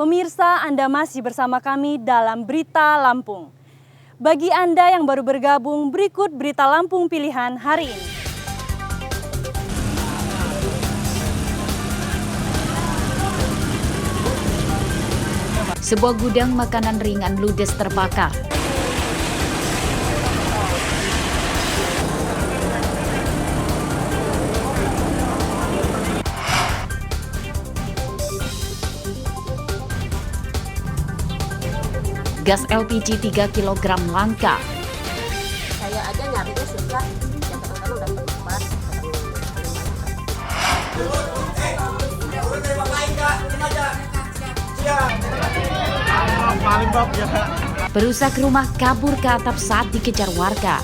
Pemirsa, Anda masih bersama kami dalam Berita Lampung. Bagi Anda yang baru bergabung, berikut Berita Lampung pilihan hari ini. Sebuah gudang makanan ringan ludes terbakar. Gas LPG 3 kg langka. Saya aja nyarinya susah, ya kadang-kadang dapat 4. Perusak rumah kabur ke atap saat dikejar warga.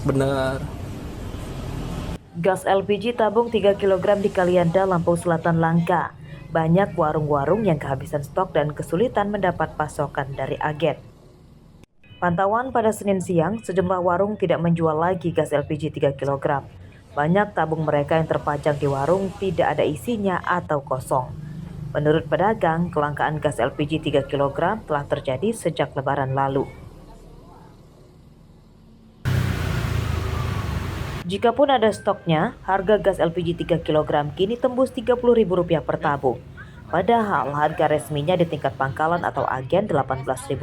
Benar. Gas LPG tabung 3 kg di Kalianda, Lampung Selatan langka. Banyak warung-warung yang kehabisan stok dan kesulitan mendapat pasokan dari agen. Pantauan pada Senin siang, sejumlah warung tidak menjual lagi gas LPG 3 kg. Banyak tabung mereka yang terpajang di warung tidak ada isinya atau kosong. Menurut pedagang, kelangkaan gas LPG 3 kg telah terjadi sejak Lebaran lalu. Jikapun ada stoknya, harga gas LPG 3 kg kini tembus Rp30.000 per tabung. Padahal harga resminya di tingkat pangkalan atau agen Rp18.000.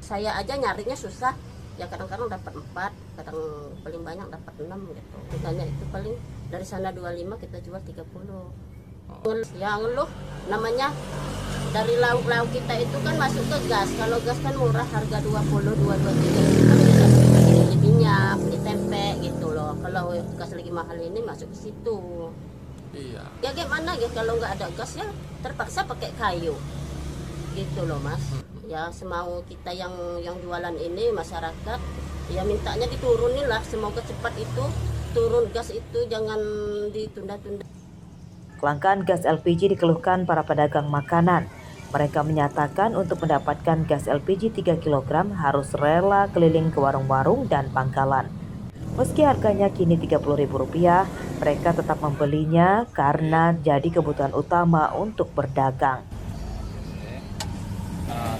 Saya aja nyarinya susah, ya kadang-kadang dapat 4, kadang paling banyak dapat 6 gitu. Kitanya itu paling dari sana 25 kita jual 30. Ya ngeluh, namanya dari lauk-lauk kita itu kan masuk ke gas. Kalau gas kan murah, harga 20, 22, 23 itu kan bisa beli minyak, beli tempe gitu loh. Kalau gas lagi mahal ini masuk ke situ. Iya. Ya gimana ya, kalau nggak ada gas ya terpaksa pakai kayu gitu loh Mas. Ya semau kita yang jualan ini masyarakat ya mintanya diturunin lah, semoga cepat itu turun gas itu, jangan ditunda-tunda. Kelangkaan gas LPG dikeluhkan para pedagang makanan. Mereka menyatakan untuk mendapatkan gas LPG 3 kg harus rela keliling ke warung-warung dan pangkalan. Meski harganya kini Rp30.000, mereka tetap membelinya karena jadi kebutuhan utama untuk berdagang.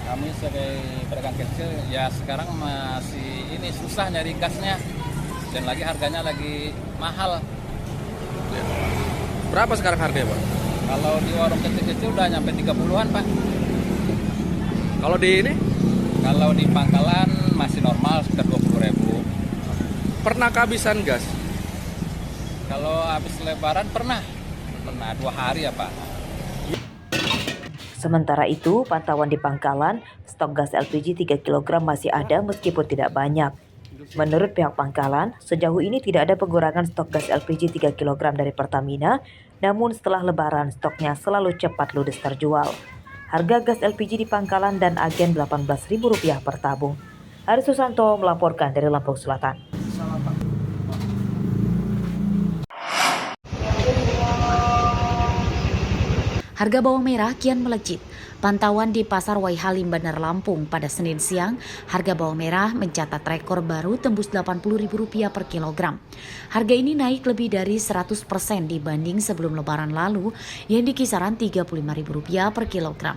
Kami sebagai pedagang kecil ya sekarang masih ini susah nyari gasnya, dan lagi harganya lagi mahal. Berapa sekarang harganya, Pak? Kalau di warung kecil-kecil udah nyampe 30-an, Pak. Kalau di ini? Kalau di pangkalan masih normal sekitar 20.000. Pernah kehabisan gas? Kalau habis lebaran pernah 2 hari ya, Pak. Sementara itu, pantauan di pangkalan, stok gas LPG 3 kg masih ada meskipun tidak banyak. Menurut pihak pangkalan, sejauh ini tidak ada pengurangan stok gas LPG 3 kg dari Pertamina, namun setelah lebaran stoknya selalu cepat ludes terjual. Harga gas LPG di pangkalan dan agen Rp18.000 per tabung. Haris Susanto melaporkan dari Lampung Selatan. Harga bawang merah kian melejit. Pantauan di Pasar Waihalim, Bandar Lampung pada Senin siang, harga bawang merah mencatat rekor baru tembus Rp80.000 per kilogram. Harga ini naik lebih dari 100% dibanding sebelum lebaran lalu yang di kisaran Rp35.000 per kilogram.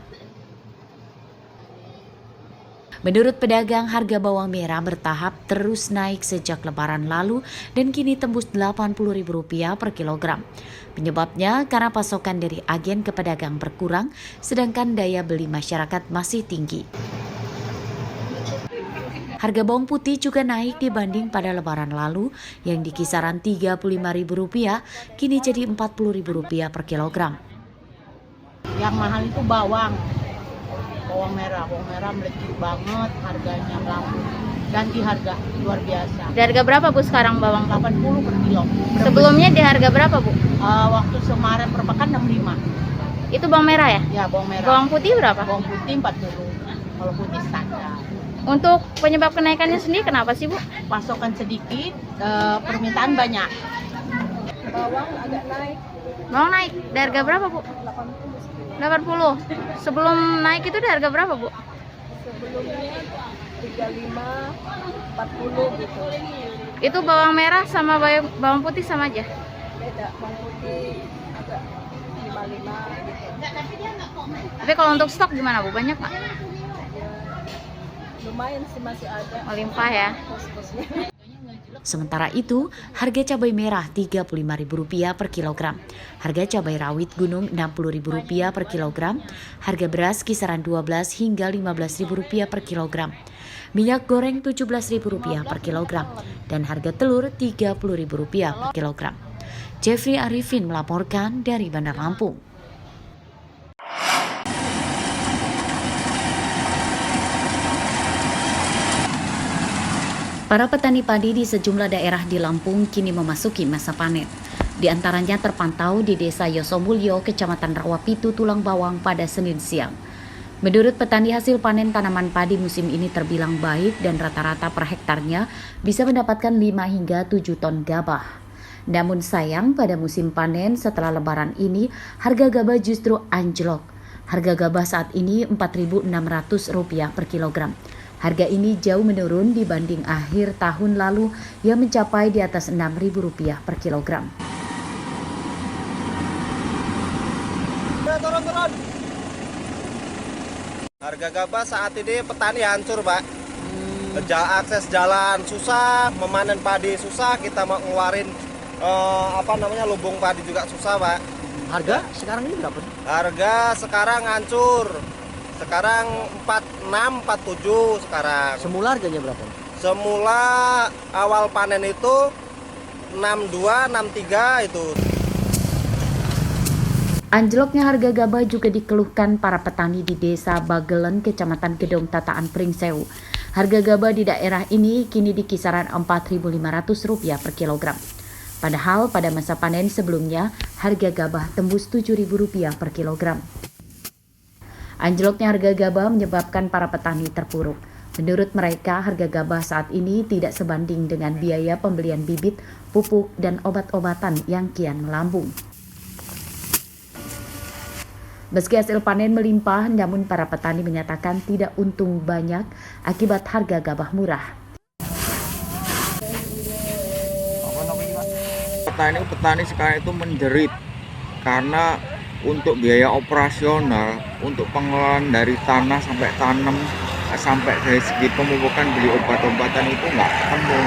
Menurut pedagang, harga bawang merah bertahap terus naik sejak lebaran lalu dan kini tembus Rp80.000 per kilogram. Penyebabnya karena pasokan dari agen ke pedagang berkurang, sedangkan daya beli masyarakat masih tinggi. Harga bawang putih juga naik dibanding pada lebaran lalu yang di kisaran Rp35.000, kini jadi Rp40.000 per kilogram. Yang mahal itu bawang merah melejit banget harganya, melambung. Ganti harga luar biasa. Di harga berapa Bu sekarang bawang? 80 per kilo. Sebelumnya di harga berapa Bu? Waktu Semarang per pekan 65. Itu bawang merah ya? Ya, bawang merah. Bawang putih berapa? Bawang putih 40. Kalau putih standar. Untuk penyebab kenaikannya sendiri kenapa sih Bu? Pasokan sedikit, permintaan banyak. Bawang agak naik Bawang naik, di harga berapa Bu? 80. Sebelum naik itu di harga berapa Bu? Sebelumnya 35, 40 gitu. Itu bawang merah sama bawang putih sama aja? Beda, bawang putih agak 55 gitu. Tapi kalau untuk stok gimana Bu? Banyak nggak? Ya, lumayan sih, masih ada. Melimpah ya. Pos-posnya. Sementara itu, harga cabai merah Rp35.000 per kilogram, harga cabai rawit gunung Rp60.000 per kilogram, harga beras kisaran Rp12 hingga Rp15.000 per kilogram, minyak goreng Rp17.000 per kilogram, dan harga telur Rp30.000 per kilogram. Jeffrey Arifin melaporkan dari Bandar Lampung. Para petani padi di sejumlah daerah di Lampung kini memasuki masa panen. Di antaranya terpantau di Desa Yosomulyo, Kecamatan Rawapitu, Tulang Bawang pada Senin siang. Menurut petani, hasil panen tanaman padi musim ini terbilang baik dan rata-rata per hektarnya bisa mendapatkan 5 hingga 7 ton gabah. Namun sayang, pada musim panen setelah lebaran ini, harga gabah justru anjlok. Harga gabah saat ini Rp4.600 per kilogram. Harga ini jauh menurun dibanding akhir tahun lalu yang mencapai di atas Rp6.000 per kilogram. Turun. Harga gabah saat ini petani hancur, Pak. Akses jalan susah, memanen padi susah, kita mau ngeluarin lumbung padi juga susah, Pak. Harga sekarang ini berapa? Harga sekarang hancur. Sekarang 46, 47 sekarang. Semula harganya berapa? Semula awal panen itu 62, 63 itu. Anjloknya harga gabah juga dikeluhkan para petani di Desa Bagelen, Kecamatan Gedong Tataan, Pringsewu. Harga gabah di daerah ini kini di kisaran Rp4.500 per kilogram. Padahal pada masa panen sebelumnya, harga gabah tembus Rp7.000 per kilogram. Anjloknya harga gabah menyebabkan para petani terpuruk. Menurut mereka, harga gabah saat ini tidak sebanding dengan biaya pembelian bibit, pupuk, dan obat-obatan yang kian melambung. Meski hasil panen melimpah, namun para petani menyatakan tidak untung banyak akibat harga gabah murah. Petani sekarang itu menjerit karena untuk biaya operasional, untuk pengelolaan dari tanah sampai tanam, sampai dari segi pemupukan, beli obat-obatan itu nggak ketemu.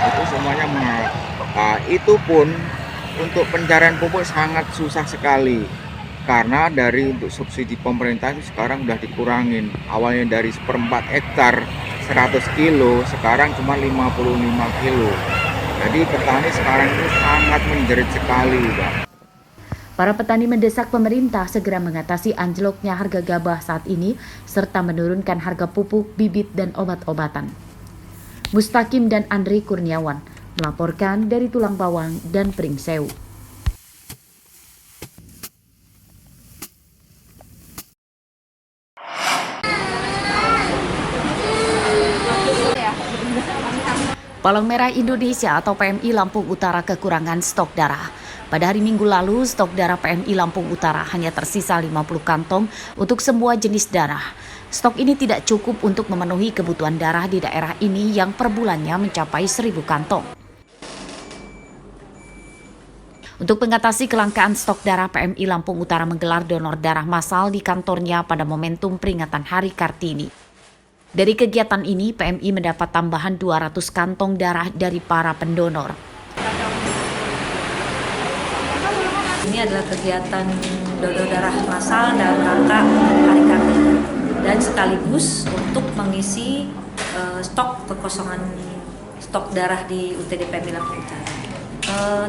Itu semuanya mahal. Nah, itu pun untuk pencarian pupuk sangat susah sekali. Karena dari untuk subsidi pemerintah itu sekarang udah dikurangin. Awalnya dari 1/4 hektar 100 kilo, sekarang cuma 55 kilo. Jadi petani sekarang itu sangat menjerit sekali, Pak. Para petani mendesak pemerintah segera mengatasi anjloknya harga gabah saat ini serta menurunkan harga pupuk, bibit, dan obat-obatan. Mustaqim dan Andri Kurniawan melaporkan dari Tulang Bawang dan Pringsewu. Palang Merah Indonesia atau PMI Lampung Utara kekurangan stok darah. Pada hari Minggu lalu, stok darah PMI Lampung Utara hanya tersisa 50 kantong untuk semua jenis darah. Stok ini tidak cukup untuk memenuhi kebutuhan darah di daerah ini yang per bulannya mencapai 1.000 kantong. Untuk mengatasi kelangkaan stok darah, PMI Lampung Utara menggelar donor darah massal di kantornya pada momentum peringatan Hari Kartini. Dari kegiatan ini, PMI mendapat tambahan 200 kantong darah dari para pendonor. Ini adalah kegiatan donor darah massal dalam rangka Hari Kartini dan sekaligus untuk mengisi stok kekosongan stok darah di UTD PMI Lampung Utara.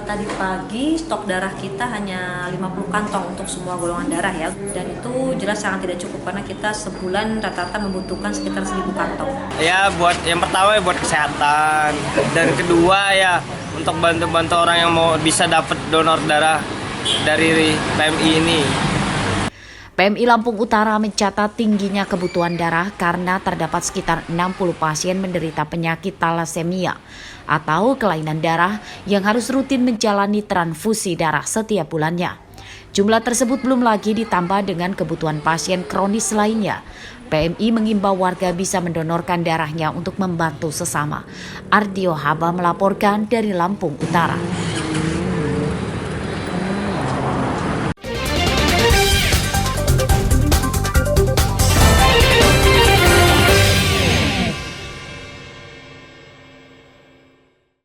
Tadi pagi stok darah kita hanya 50 kantong untuk semua golongan darah ya, dan itu jelas sangat tidak cukup karena kita sebulan rata-rata membutuhkan sekitar 1.000 kantong. Ya buat yang pertama buat kesehatan, dan kedua ya untuk bantu-bantu orang yang mau bisa dapat donor darah dari PMI ini. PMI Lampung Utara mencatat tingginya kebutuhan darah karena terdapat sekitar 60 pasien menderita penyakit talasemia atau kelainan darah yang harus rutin menjalani transfusi darah setiap bulannya. Jumlah tersebut belum lagi ditambah dengan kebutuhan pasien kronis lainnya. PMI mengimbau warga bisa mendonorkan darahnya untuk membantu sesama. Ardio Haba melaporkan dari Lampung Utara.